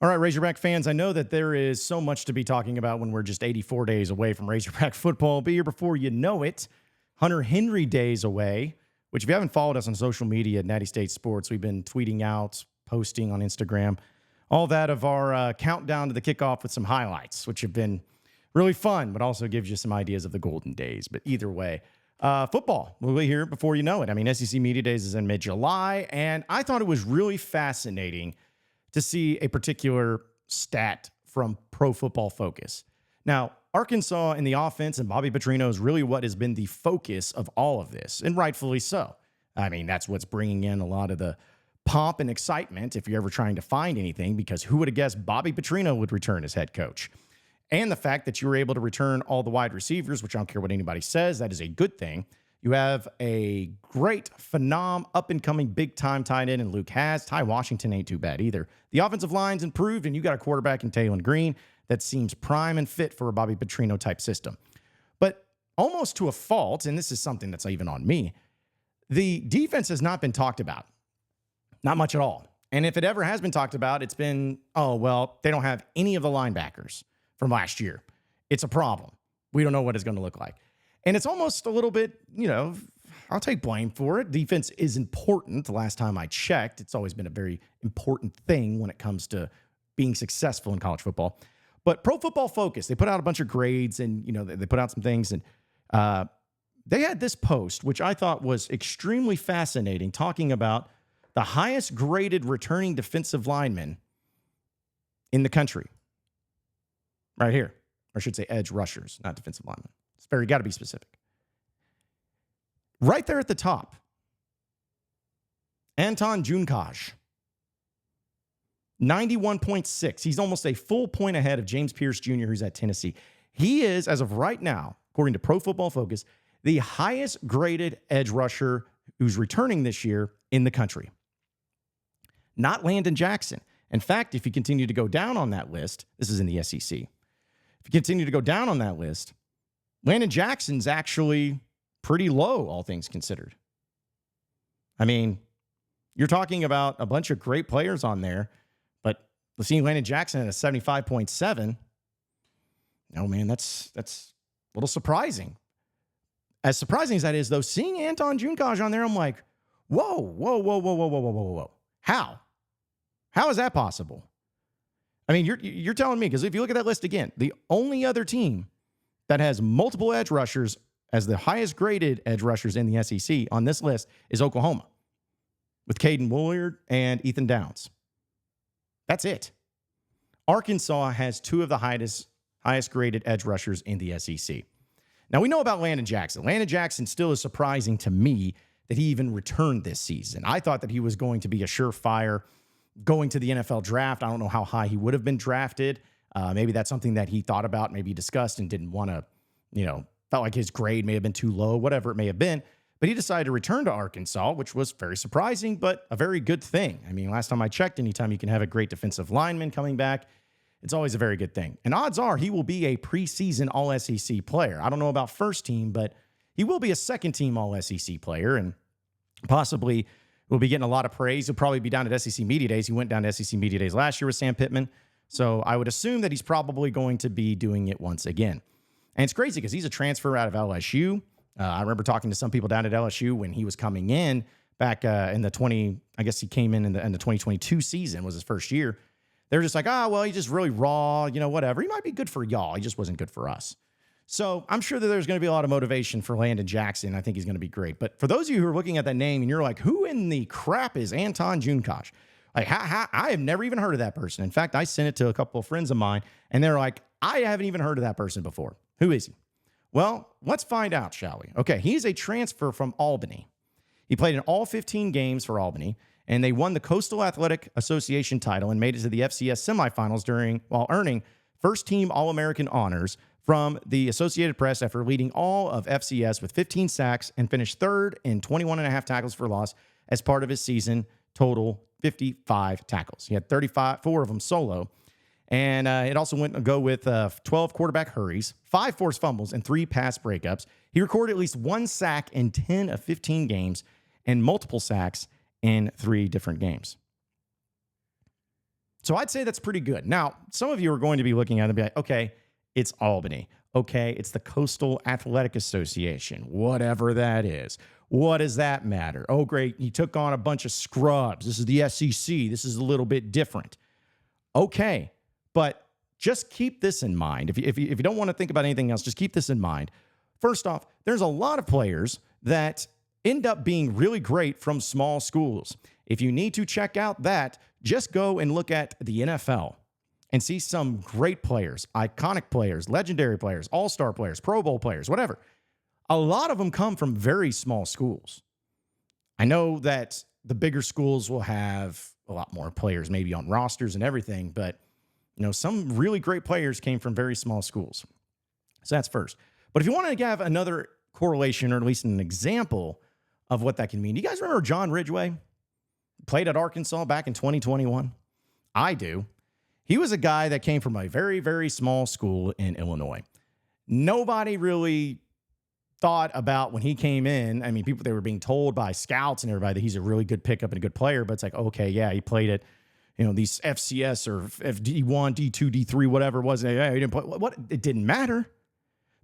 All right, Razorback fans, I know that there is so much to be talking about when we're just 84 days away from Razorback football. Be here before you know it. Hunter Henry days away, which if you haven't followed us on social media at Natty State Sports, we've been tweeting out, posting on Instagram, all that of our countdown to the kickoff with some highlights, which have been really fun, but also gives you some ideas of the golden days. But either way, football will be here before you know it. I mean, SEC Media Days is in mid-July, and I thought it was really fascinating to see a particular stat from Pro Football Focus. Now, Arkansas in the offense and Bobby Petrino is really what has been the focus of all of this, and rightfully so. I mean, that's what's bringing in a lot of the pomp and excitement if you're ever trying to find anything, because who would have guessed Bobby Petrino would return as head coach? And the fact that you were able to return all the wide receivers, which I don't care what anybody says, that is a good thing. You have a great, up-and-coming, big-time tight end in Luke Hasz. Ty Washington ain't too bad either. The offensive line's improved, and you got a quarterback in Taylon Green that seems prime and fit for a Bobby Petrino-type system. But almost to a fault, and this is something that's even on me, the defense has not been talked about. Not much at all. And if it ever has been talked about, it's been, oh, well, they don't have any of the linebackers from last year. It's a problem. We don't know what it's going to look like. And it's almost a little bit, I'll take blame for it. Defense is important. The last time I checked, it's always been a very important thing when it comes to being successful in college football. But Pro Football Focus, they put out a bunch of grades and, they put out some things. And they had this post, which I thought was extremely fascinating, talking about the highest graded returning defensive lineman in the country. Right here. Or I should say edge rushers, not defensive linemen. It's very got to be specific. Right there at the top, Anton Junkaj, 91.6. He's almost a full point ahead of James Pierce Jr., who's at Tennessee. He is, as of right now, according to Pro Football Focus, the highest graded edge rusher who's returning this year in the country. Not Landon Jackson. In fact, if you continue to go down on that list, this is in the SEC. If you continue to go down on that list, Landon Jackson's actually pretty low, all things considered. I mean, you're talking about a bunch of great players on there, but seeing Landon Jackson at a 75.7, no, man, that's a little surprising. As surprising as that is, though, seeing Anton Junkaj on there, I'm like, whoa. How? How is that possible? I mean, you're telling me, because if you look at that list again, the only other team that has multiple edge rushers as the highest graded edge rushers in the SEC on this list is Oklahoma, with Caden Woollard and Ethan Downs. That's it. Arkansas has two of the highest graded edge rushers in the SEC. Now, we know about Landon Jackson. Landon Jackson still is surprising to me that he even returned this season. I thought that he was going to be a surefire going to the NFL draft. I don't know how high he would have been drafted. Maybe that's something that he thought about, maybe discussed and didn't want to, felt like his grade may have been too low, whatever it may have been. But he decided to return to Arkansas, which was very surprising, but a very good thing. I mean, last time I checked, anytime you can have a great defensive lineman coming back, it's always a very good thing. And odds are he will be a preseason All-SEC player. I don't know about first team, but he will be a second-team All-SEC player and possibly will be getting a lot of praise. He'll probably be down at SEC Media Days. He went down to SEC Media Days last year with Sam Pittman. So I would assume that he's probably going to be doing it once again. And it's crazy because he's a transfer out of LSU. I remember talking to some people down at LSU when he was coming in back in the I guess he came in the 2022 season was his first year. They were just like, well, he's just really raw, whatever. He might be good for y'all. He just wasn't good for us. So I'm sure that there's going to be a lot of motivation for Landon Jackson. I think he's going to be great. But for those of you who are looking at that name and you're like, who in the crap is Anton Junkaj? Like, I have never even heard of that person. In fact, I sent it to a couple of friends of mine, and they're like, I haven't even heard of that person before. Who is he? Well, let's find out, shall we? Okay, he's a transfer from Albany. He played in all 15 games for Albany, and they won the Coastal Athletic Association title and made it to the FCS semifinals while earning first-team All-American honors from the Associated Press after leading all of FCS with 15 sacks and finished third in 21.5 tackles for loss as part of his season total 55 tackles. He had 4 of them solo. And it also went to go with 12 quarterback hurries, 5 forced fumbles, and 3 pass breakups. He recorded at least 1 sack in 10 of 15 games and multiple sacks in 3 different games. So I'd say that's pretty good. Now, some of you are going to be looking at it and be like, okay, it's Albany. Okay, it's the Coastal Athletic Association, whatever that is. What does that matter? Oh, great, he took on a bunch of scrubs. This is the SEC. This is a little bit different. Okay, but just keep this in mind. If you don't want to think about anything else, just keep this in mind. First off, there's a lot of players that end up being really great from small schools. If you need to check out that, just go and look at the NFL and see some great players, iconic players, legendary players, all-star players, Pro Bowl players, whatever. A lot of them come from very small schools. I know that the bigger schools will have a lot more players maybe on rosters and everything, but some really great players came from very small schools. So that's first. But if you want to have another correlation, or at least an example of what that can mean, do you guys remember John Ridgway? Played at Arkansas back in 2021? I do. He was a guy that came from a very, very small school in Illinois. Nobody really thought about when he came in. I mean, they were being told by scouts and everybody that he's a really good pickup and a good player, but it's like, okay, yeah, he played at, these FCS or D1, D2, D3, whatever it was. Yeah, he didn't play. What? It didn't matter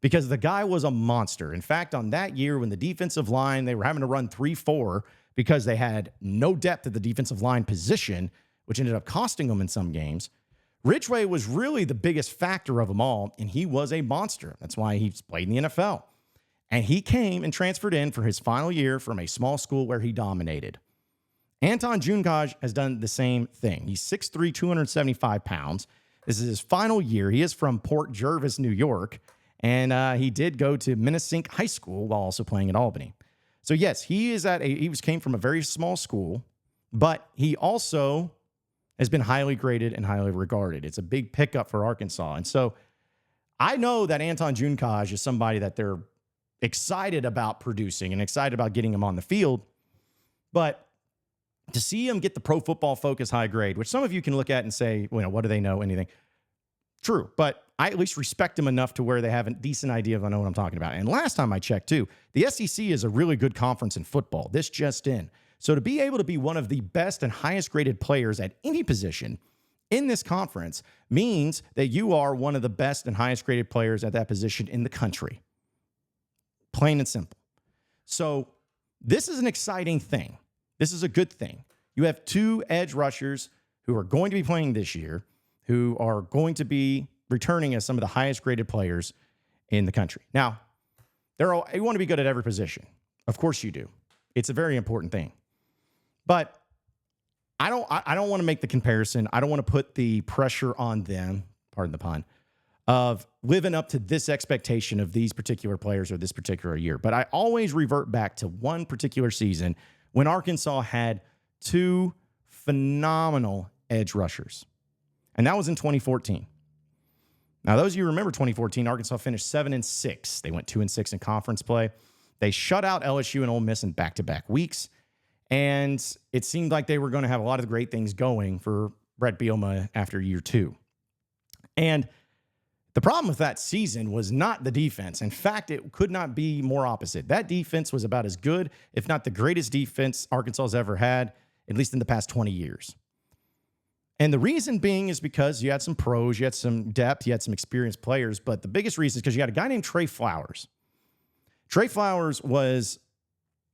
because the guy was a monster. In fact, on that year when the defensive line, they were having to run 3-4 because they had no depth at the defensive line position, which ended up costing them in some games. Ridgway was really the biggest factor of them all, and he was a monster. That's why he's played in the NFL. And he came and transferred in for his final year from a small school where he dominated. Anton Junkaj has done the same thing. He's 6'3", 275 pounds. This is his final year. He is from Port Jervis, New York, and he did go to Minnesink High School while also playing at Albany. So yes, he came from a very small school, but he also has been highly graded and highly regarded. It's a big pickup for Arkansas. And so I know that Anton Junkaj is somebody that they're excited about producing and excited about getting him on the field. But to see him get the Pro Football Focus high grade, which some of you can look at and say, what do they know, anything? True, but I at least respect him enough to where they have a decent idea of I know what I'm talking about. And last time I checked, too, the SEC is a really good conference in football. This just in. So to be able to be one of the best and highest graded players at any position in this conference means that you are one of the best and highest graded players at that position in the country. Plain and simple. So this is an exciting thing. This is a good thing. You have two edge rushers who are going to be playing this year, who are going to be returning as some of the highest graded players in the country. Now, you want to be good at every position. Of course you do. It's a very important thing. But I don't want to make the comparison. I don't want to put the pressure on them, pardon the pun, of living up to this expectation of these particular players or this particular year. But I always revert back to one particular season when Arkansas had two phenomenal edge rushers. And that was in 2014. Now, those of you who remember 2014, Arkansas finished 7-6. They went 2-6 in conference play. They shut out LSU and Ole Miss in back-to-back weeks. And it seemed like they were going to have a lot of great things going for Brett Bielema after year two. And the problem with that season was not the defense. In fact, it could not be more opposite. That defense was about as good, if not the greatest defense Arkansas has ever had, at least in the past 20 years. And the reason being is because you had some pros, you had some depth, you had some experienced players. But the biggest reason is because you had a guy named Trey Flowers. Trey Flowers was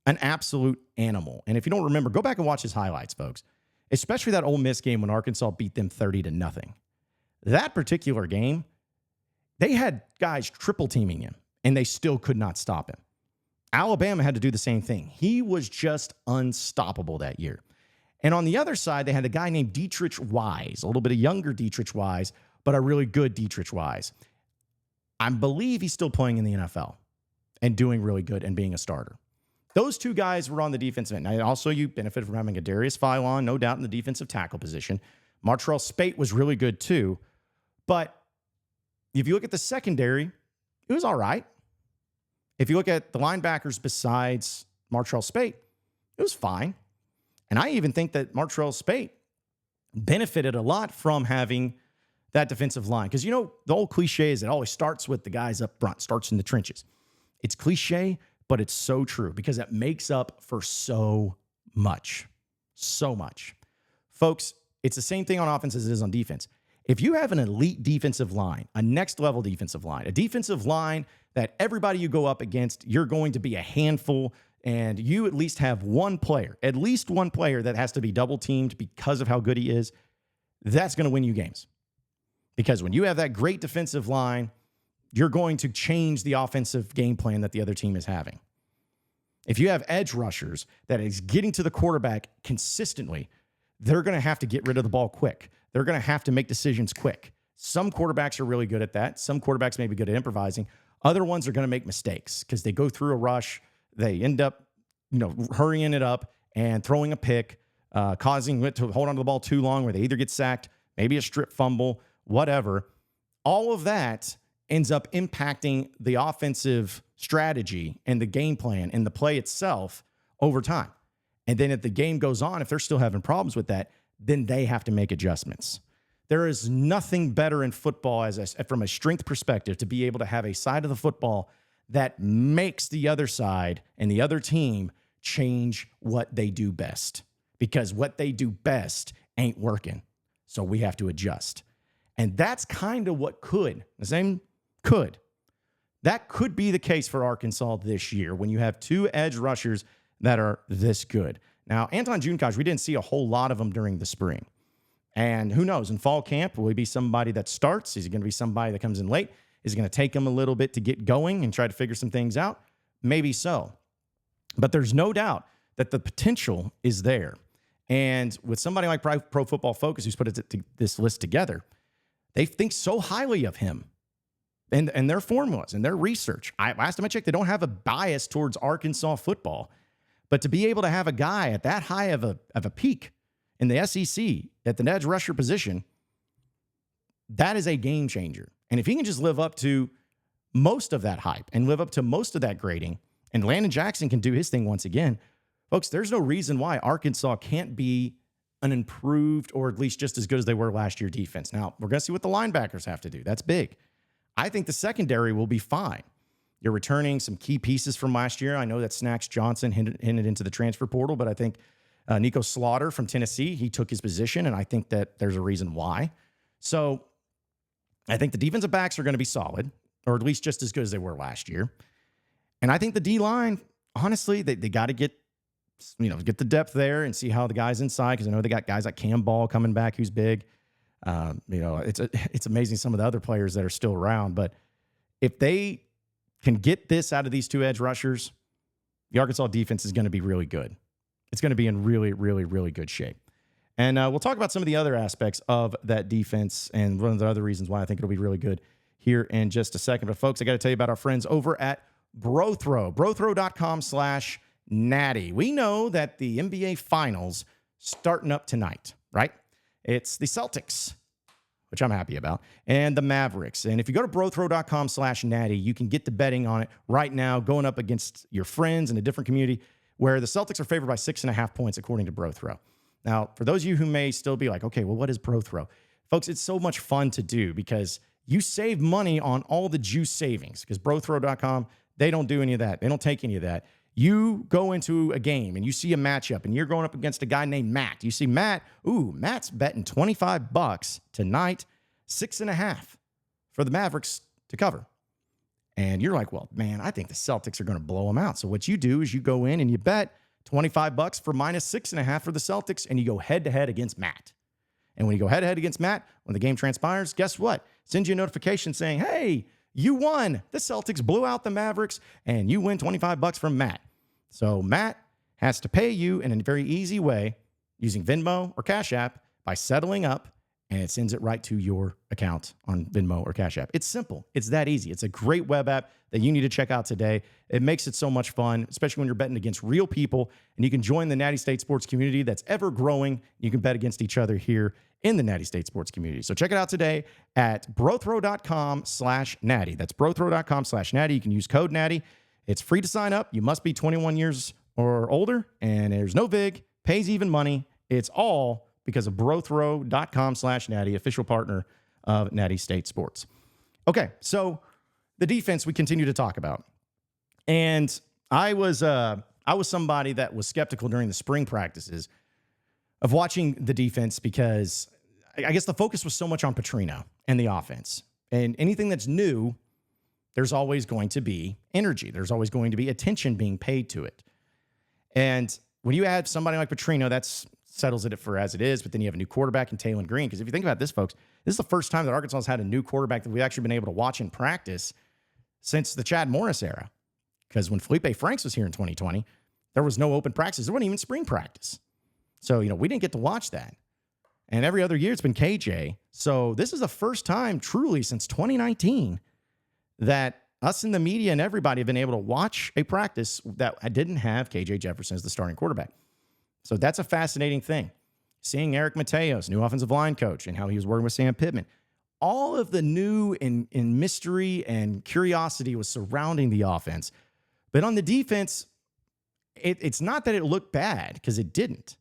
an absolute animal. And if you don't remember, go back and watch his highlights, folks. Especially that Ole Miss game when Arkansas beat them 30-0. That particular game, they had guys triple teaming him, and they still could not stop him. Alabama had to do the same thing. He was just unstoppable that year. And on the other side, they had a guy named Dietrich Wise, a little bit of younger Dietrich Wise, but a really good Dietrich Wise. I believe he's still playing in the NFL and doing really good and being a starter. Those two guys were on the defensive end. Now, also, you benefit from having a Darius Philon, no doubt, in the defensive tackle position. Martrell Spate was really good, too. But if you look at the secondary, it was all right. If you look at the linebackers besides Martrell Spate, it was fine. And I even think that Martrell Spate benefited a lot from having that defensive line. Because, the old cliche is it always starts with the guys up front, starts in the trenches. It's cliche, but it's so true because it makes up for so much. So much. Folks, it's the same thing on offense as it is on defense. If you have an elite defensive line, a next level defensive line, a defensive line that everybody you go up against, you're going to be a handful, and you at least have at least one player that has to be double teamed because of how good he is, that's going to win you games. Because when you have that great defensive line, you're going to change the offensive game plan that the other team is having. If you have edge rushers that is getting to the quarterback consistently, they're going to have to get rid of the ball quick. They're going to have to make decisions quick. Some quarterbacks are really good at that. Some quarterbacks may be good at improvising. Other ones are going to make mistakes because they go through a rush. They end up, hurrying it up and throwing a pick, causing it to hold on to the ball too long where they either get sacked, maybe a strip fumble, whatever. All of that ends up impacting the offensive strategy and the game plan and the play itself over time. And then if the game goes on, if they're still having problems with that, then they have to make adjustments. There is nothing better in football from a strength perspective to be able to have a side of the football that makes the other side and the other team change what they do best. Because what they do best ain't working. So we have to adjust. And that's kind of what that could be the case for Arkansas this year when you have two edge rushers that are this good. Now, Anton Junkosh, we didn't see a whole lot of him during the spring. And who knows, in fall camp, will he be somebody that starts? Is he going to be somebody that comes in late? Is it going to take him a little bit to get going and try to figure some things out? Maybe so. But there's no doubt that the potential is there. And with somebody like Pro Football Focus, who's put this list together, they think so highly of him and their formulas and their research. Last time I checked, they don't have a bias towards Arkansas football. But to be able to have a guy at that high of a peak in the SEC at the edge rusher position, that is a game changer. And if he can just live up to most of that hype and live up to most of that grading, and Landon Jackson can do his thing once again, folks, there's no reason why Arkansas can't be an improved or at least just as good as they were last year defense. Now, we're going to see what the linebackers have to do. That's big. I think the secondary will be fine. You're returning some key pieces from last year. I know that Snacks Johnson hinted into the transfer portal, but I think Nico Slaughter from Tennessee, he took his position, and I think that there's a reason why. So I think the defensive backs are going to be solid, or at least just as good as they were last year. And I think the D-line, honestly, they got to get the depth there and see how the guys inside, because I know they got guys like Cam Ball coming back who's big. It's amazing some of the other players that are still around. But if they can get this out of these two edge rushers, the Arkansas defense is going to be really good. It's going to be in really, really, really good shape. And we'll talk about some of the other aspects of that defense and one of the other reasons why I think it'll be really good here in just a second. But folks, I got to tell you about our friends over at BroThrow, BroThrow.com/Natty. We know that the NBA Finals starting up tonight, right? It's the Celtics, which I'm happy about, and the Mavericks. And if you go to BroThrow.com/Natty, you can get the betting on it right now, going up against your friends in a different community where the Celtics are favored by 6.5 points, according to BroThrow. Now, for those of you who may still be like, okay, well, what is BroThrow? Folks, it's so much fun to do because you save money on all the juice savings because BroThrow.com, they don't do any of that. They don't take any of that. You go into a game and you see a matchup and you're going up against a guy named Matt. You see Matt, Matt's betting $25 tonight, 6.5 for the Mavericks to cover. And you're like, well, man, I think the Celtics are going to blow them out. So what you do is you go in and you bet $25 for minus 6.5 for the Celtics, and you go head-to-head against Matt. And when you go head-to-head against Matt, when the game transpires, guess what? Sends you a notification saying, hey, you won. The Celtics blew out the Mavericks, and you win $25 from Matt. So Matt has to pay you in a very easy way using Venmo or Cash App by settling up, and it sends it right to your account on Venmo or Cash App. It's simple. It's that easy. It's a great web app that you need to check out today. It makes it so much fun, especially when you're betting against real people, and you can join the Natty State sports community that's ever growing. You can bet against each other here in the Natty State sports community. So check it out today at BroThrow.com/Natty. That's BroThrow.com/Natty. You can use code Natty. It's free to sign up. You must be 21 years or older, and there's no VIG, pays even money. It's all because of BroThrow.com/Natty, official partner of Natty State Sports. Okay, so the defense we continue to talk about. And I was somebody that was skeptical during the spring practices of watching the defense because I guess the focus was so much on Petrino and the offense. And anything that's new, there's always going to be energy. There's always going to be attention being paid to it. And when you add somebody like Petrino, that settles it for as it is. But then you have a new quarterback in Taylor Green. Because if you think about this, folks, this is the first time that Arkansas has had a new quarterback that we've actually been able to watch in practice since the Chad Morris era. Because when Felipe Franks was here in 2020, there was no open practice. There wasn't even spring practice. So, we didn't get to watch that. And every other year it's been KJ. So this is the first time truly since 2019 that us in the media and everybody have been able to watch a practice that didn't have KJ Jefferson as the starting quarterback. So that's a fascinating thing. Seeing Eric Mateos, new offensive line coach, and how he was working with Sam Pittman. All of the new and mystery and curiosity was surrounding the offense. But on the defense, it's not that it looked bad, because it didn't.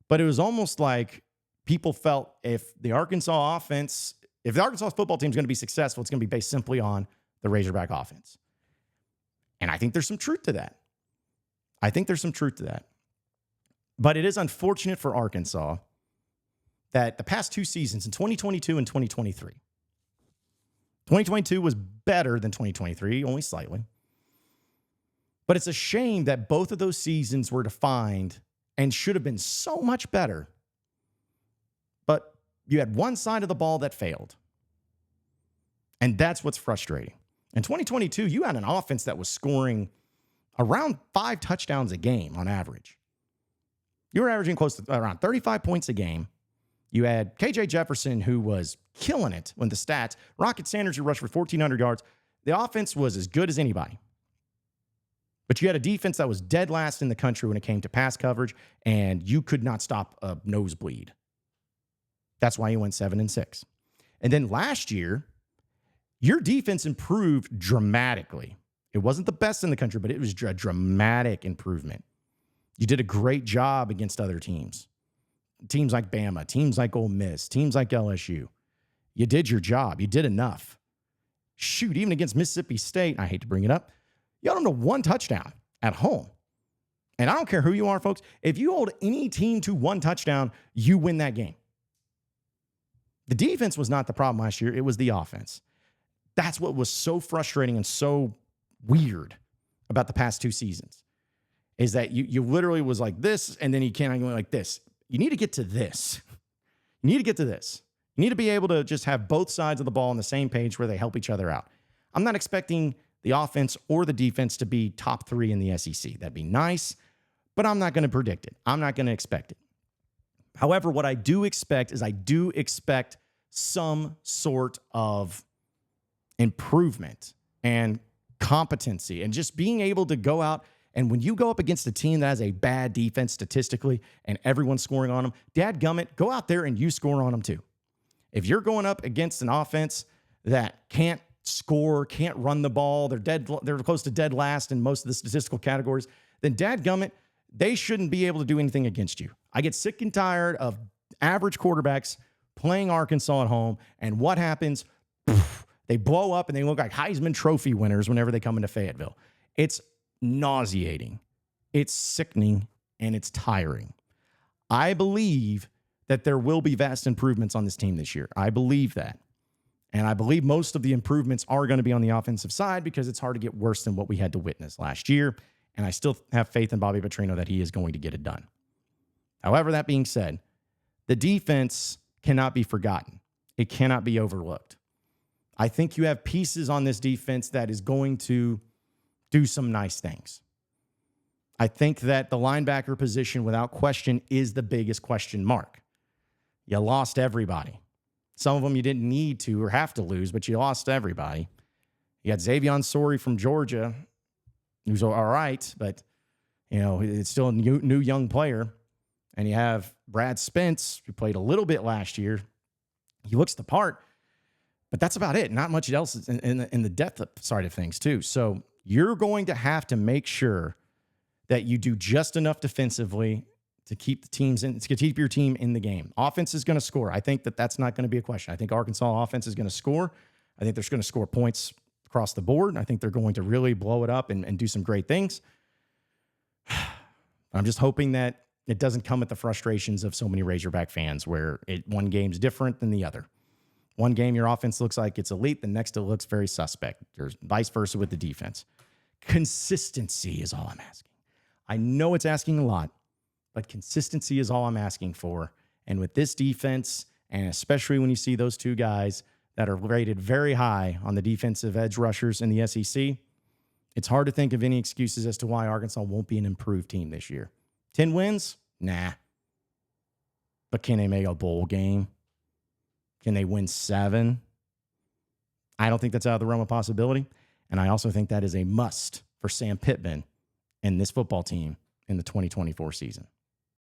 But it was almost like people felt if the Arkansas football team is going to be successful, it's going to be based simply on the Razorback offense. And I think there's some truth to that. But it is unfortunate for Arkansas that the past two seasons, in 2022 and 2023, 2022 was better than 2023, only slightly. But it's a shame that both of those seasons were defined and should have been so much better. But you had one side of the ball that failed. And that's what's frustrating. In 2022, you had an offense that was scoring around 5 touchdowns a game on average. You were averaging close to around 35 points a game. You had KJ Jefferson, who was killing it with the stats. Rocket Sanders, who rushed for 1,400 yards. The offense was as good as anybody. But you had a defense that was dead last in the country when it came to pass coverage, and you could not stop a nosebleed. That's why you went 7-6. And then last year, your defense improved dramatically. It wasn't the best in the country, but it was a dramatic improvement. You did a great job against other teams. Teams like Bama, teams like Ole Miss, teams like LSU. You did your job. You did enough. Shoot, even against Mississippi State, I hate to bring it up, you held them to 1 touchdown at home. And I don't care who you are, folks. If you hold any team to 1 touchdown, you win that game. The defense was not the problem last year. It was the offense. That's what was so frustrating and so weird about the past 2 seasons, is that you literally was like this, and then you can't go like this. You need to get to this. You need to be able to just have both sides of the ball on the same page where they help each other out. I'm not expecting the offense or the defense to be top 3 in the SEC. That'd be nice, but I'm not going to predict it. I'm not going to expect it. However, what I do expect is some sort of improvement and competency and just being able to go out. And when you go up against a team that has a bad defense statistically and everyone's scoring on them, dadgummit, go out there and you score on them too. If you're going up against an offense that can't score, can't run the ball, they're close to dead last in most of the statistical categories, then dadgummit, they shouldn't be able to do anything against you. I get sick and tired of average quarterbacks playing Arkansas at home, and what happens? They blow up and they look like Heisman Trophy winners whenever they come into Fayetteville. It's nauseating, it's sickening, and it's tiring. I believe that there will be vast improvements on this team this year. I believe that. And I believe most of the improvements are going to be on the offensive side because it's hard to get worse than what we had to witness last year. And I still have faith in Bobby Petrino that he is going to get it done. However, that being said, the defense cannot be forgotten. It cannot be overlooked. I think you have pieces on this defense that is going to do some nice things. I think that the linebacker position, without question, is the biggest question mark. You lost everybody. Some of them you didn't need to or have to lose, but you lost everybody. You got Xavion Sorey from Georgia, who's all right, but it's still a new young player. And you have Brad Spence, who played a little bit last year. He looks the part, but that's about it. Not much else in the depth side of things, too. So you're going to have to make sure that you do just enough defensively to keep your team in the game. Offense is going to score. I think that's not going to be a question. I think Arkansas offense is going to score. I think they're going to score points across the board. I think they're going to really blow it up and do some great things. I'm just hoping that It doesn't come with the frustrations of so many Razorback fans where one game's different than the other. One game, your offense looks like it's elite. The next, it looks very suspect. There's vice versa with the defense. Consistency is all I'm asking. I know it's asking a lot, but consistency is all I'm asking for. And with this defense, and especially when you see those two guys that are rated very high on the defensive edge rushers in the SEC, it's hard to think of any excuses as to why Arkansas won't be an improved team this year. 10 wins? Nah. But can they make a bowl game? Can they win 7? I don't think that's out of the realm of possibility. And I also think that is a must for Sam Pittman and this football team in the 2024 season.